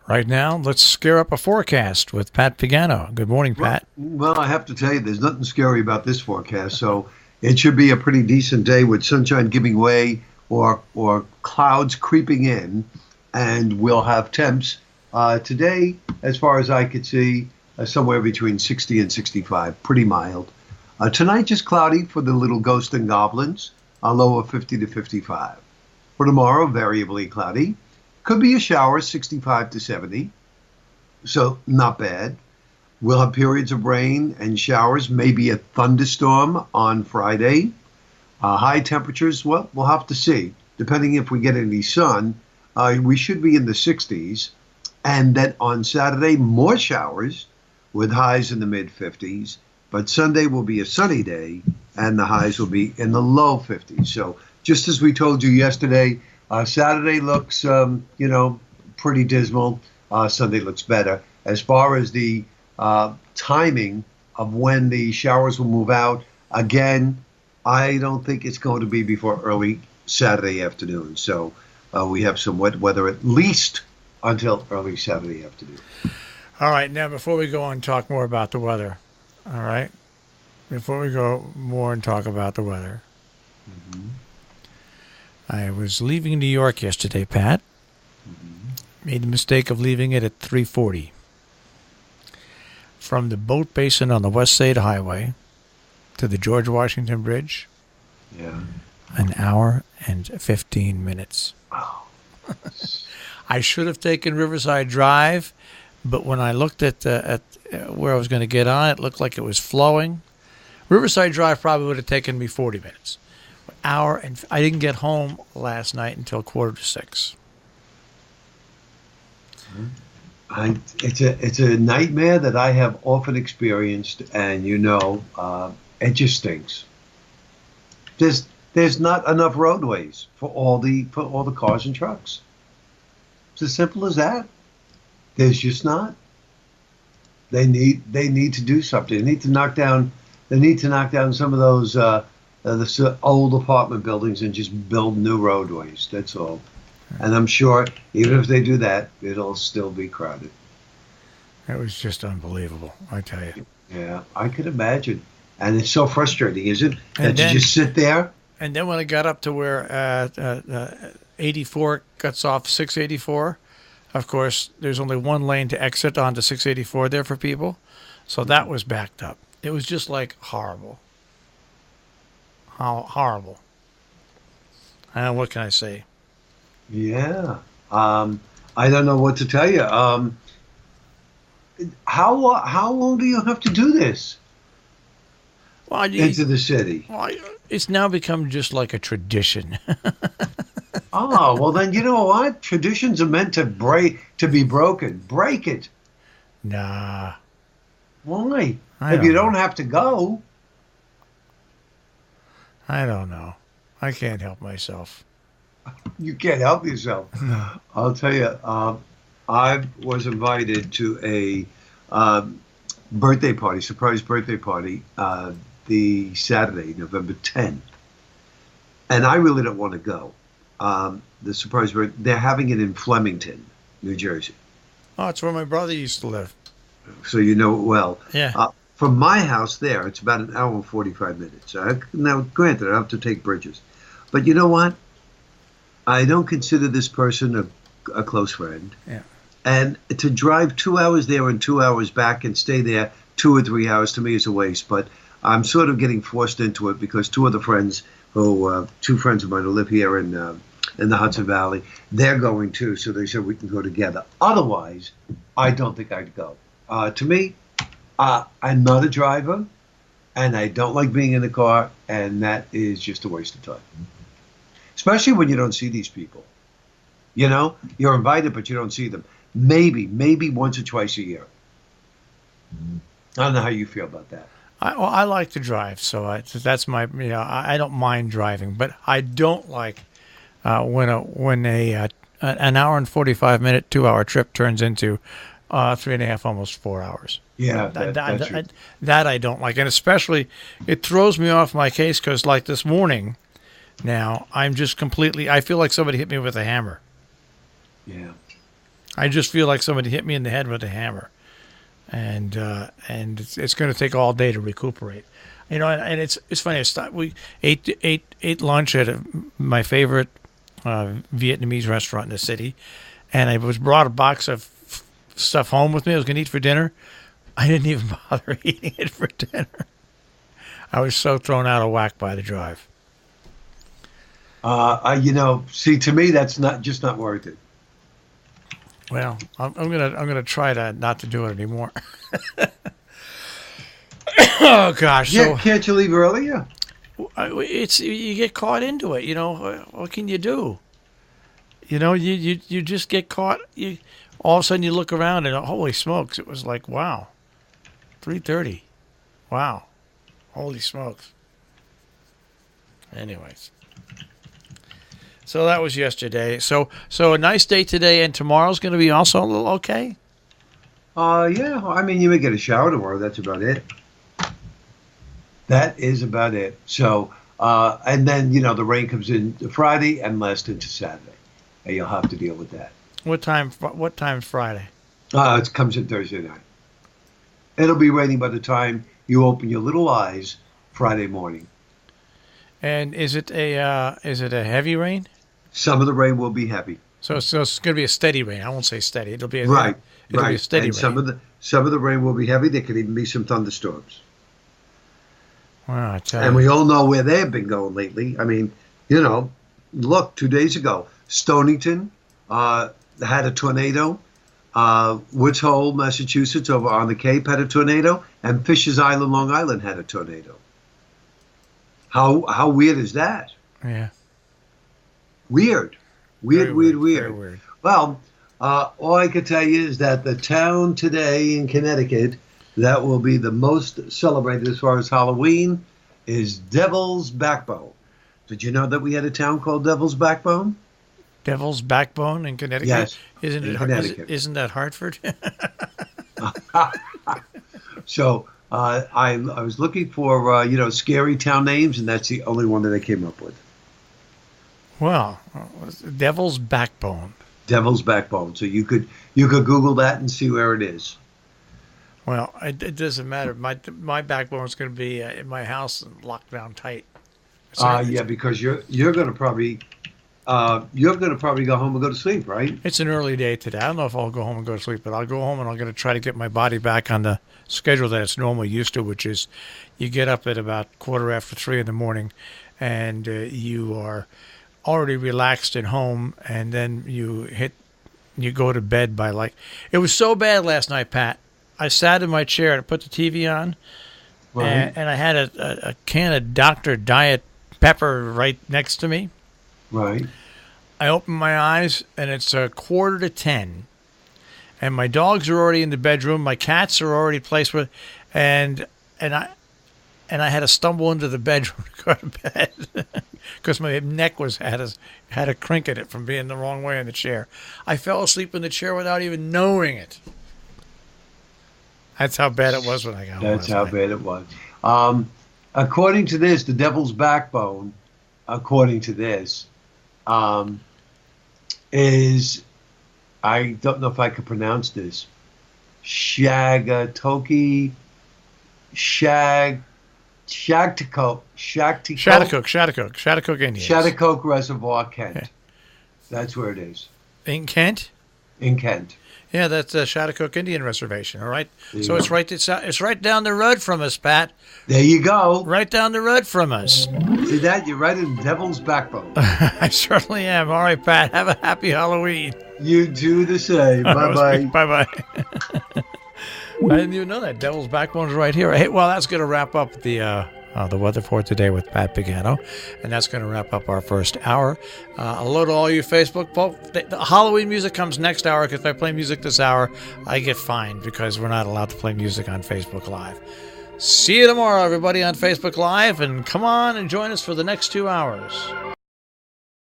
Right now, let's scare up a forecast with Pat Pagano. Good morning, Well, Pat. well, I have to tell you, there's nothing scary about this forecast. So it should be a pretty decent day with sunshine giving way or clouds creeping in, and we'll have temps today, as far as I could see, somewhere between 60 and 65, pretty mild. Tonight, just cloudy for the little ghost and goblins, a low of 50 to 55. For tomorrow, variably cloudy. Could be a shower, 65 to 70, so not bad. We'll have periods of rain and showers, maybe a thunderstorm on Friday. High temperatures, well, we'll have to see. Depending if we get any sun, we should be in the 60s. And then on Saturday, more showers with highs in the mid 50s. But Sunday will be a sunny day, and the highs will be in the low 50s. So just as we told you yesterday, Saturday looks, pretty dismal. Sunday looks better. As far as the timing of when the showers will move out, again, I don't think it's going to be before early Saturday afternoon. So we have some wet weather at least until early Saturday afternoon. All right, now before we go on and talk more about the weather, all right? Before we go more and talk about the weather, Mm-hmm. I was leaving New York yesterday, Pat. Mm-hmm. Made the mistake of leaving it at 3:40. From the boat basin on the West Side Highway to the George Washington Bridge, Yeah. an hour and 15 minutes. Oh. I should have taken Riverside Drive, but when I looked at where I was going to get on, it looked like it was flowing. Riverside Drive probably would have taken me 40 minutes. I didn't get home last night until 5:45. It's a nightmare that I have often experienced, and it just stinks. There's not enough roadways for all the cars and trucks. It's as simple as that. There's just not. They need to do something. They need to knock down some of those old apartment buildings and just build new roadways. That's all. And I'm sure even if they do that, it'll still be crowded. It was just unbelievable, I tell you. Yeah, I could imagine. And it's so frustrating, isn't it? And That you then, just sit there. and then when I got up to where 84 cuts off 684, of course, there's only one lane to exit onto 684 there for people. So that was backed up. It was just like horrible. How horrible. What can I say? Yeah. I don't know what to tell you. How long do you have to do this Well, into the city? well, it's now become just like a tradition. Oh, well then you know what? Traditions are meant to be broken. Break it. Nah, Why? I If you don't know. don't have to go, I don't know. I can't help myself. you can't help yourself. I'll tell you, I was invited to a birthday party, surprise birthday party, the Saturday, November 10th. And I really don't want to go. The surprise birthday, they're having it in Flemington, New Jersey. Oh, it's where my brother used to live. So you know it well. Yeah. From my house there, it's about an hour and 45 minutes. Now, granted, I have to take bridges. But you know what? I don't consider this person a close friend. Yeah. And to drive 2 hours there and 2 hours back and stay there 2 or 3 hours to me is a waste. But I'm sort of getting forced into it because two friends of mine who live here in the Hudson Valley, they're going too. So they said we can go together. Otherwise, I don't think I'd go. To me, I'm not a driver, and I don't like being in the car, and that is just a waste of time. Especially when you don't see these people. You know, you're invited, but you don't see them. Maybe once or twice a year. I don't know how you feel about that. I like to drive, so that's my, I don't mind driving, but I don't like when an hour and 45-minute 2 hour trip turns into 3.5, almost 4 hours. Yeah, that's true. That I don't like, and especially it throws me off my case because like this morning, now I'm just completely. I feel like somebody hit me with a hammer. Yeah. I just feel like somebody hit me in the head with a hammer, and it's going to take all day to recuperate. You know, and it's funny. We ate lunch at my favorite Vietnamese restaurant in the city, and I was brought a box of stuff home with me. I was going to eat for dinner. I didn't even bother eating it for dinner. I was so thrown out of whack by the drive. See, to me, that's not worth it. Well, I'm gonna try not to do it anymore. Oh gosh! Yeah, So can't you leave earlier? it's you get caught into it. You know what can you do? You know you just get caught. All of a sudden you look around and holy smokes! It was like wow, 3:30. Wow, holy smokes. Anyways. So that was yesterday. So a nice day today, and tomorrow's going to be also a little okay? Yeah. I mean, you may get a shower tomorrow. That's about it. That is about it. So, and then, the rain comes in Friday and lasts into Saturday. And you'll have to deal with that. What time's Friday? It comes in Thursday night. It'll be raining by the time you open your little eyes Friday morning. And is it a heavy rain? Some of the rain will be heavy. So it's going to be a steady rain. I won't say steady. It'll be Right. Be a steady and rain. Some of the rain will be heavy. There could even be some thunderstorms. Wow, I tell And you. we all know where they've been going lately. I mean, look, 2 days ago, Stonington had a tornado. Woods Hole, Massachusetts, over on the Cape had a tornado, and Fisher's Island, Long Island, had a tornado. How weird is that? Yeah. Weird. Very Weird. Very weird. Well, all I can tell you is that the town today in Connecticut that will be the most celebrated as far as Halloween is Devil's Backbone. Did you know that we had a town called Devil's Backbone? Devil's Backbone in Connecticut? Yes. Isn't it Connecticut. Isn't that Hartford? So I was looking for scary town names, and that's the only one that I came up with. Well, Devil's Backbone. Devil's Backbone. So you could Google that and see where it is. Well, it doesn't matter. My backbone is going to be in my house and locked down tight. Yeah, because you're going to probably go home and go to sleep, right? It's an early day today. I don't know if I'll go home and go to sleep, but I'll go home and I'm going to try to get my body back on the schedule that it's normally used to, which is you get up at about 3:15 in the morning, and you are already relaxed at home, and then you go to bed by it was so bad last night, Pat. I sat in my chair and put the TV on, Right. and I had a can of Dr. Diet Pepper right next to me. Right. I open my eyes, and it's 9:45, and my dogs are already in the bedroom. My cats are already placed with, and I had to stumble into the bedroom to go to bed because my neck had a crink in it from being the wrong way in the chair. I fell asleep in the chair without even knowing it. That's how bad it was when I got home. That's how bad it was. According to this, the Devil's Backbone, according to this, is, I don't know if I could pronounce this, Shagatoki, Shattuck Indians. Shattuck Reservoir, Kent. Okay. That's where it is. In Kent? In Kent. Yeah, that's a Shattuck Indian Reservation, all right? So it's right down the road from us, Pat. There you go. Right down the road from us. See that? You're right in Devil's Backbone. I certainly am. All right, Pat. Have a happy Halloween. You do the same. Bye-bye. Bye-bye. I didn't even know that. Devil's Backbone's right here. Hey, well, that's going to wrap up the weather for today with Pat Pagano, and that's going to wrap up our first hour. Hello to all you Facebook folks. The Halloween music comes next hour, because if I play music this hour, I get fined because we're not allowed to play music on Facebook Live. See you tomorrow, everybody, on Facebook Live, and come on and join us for the next 2 hours.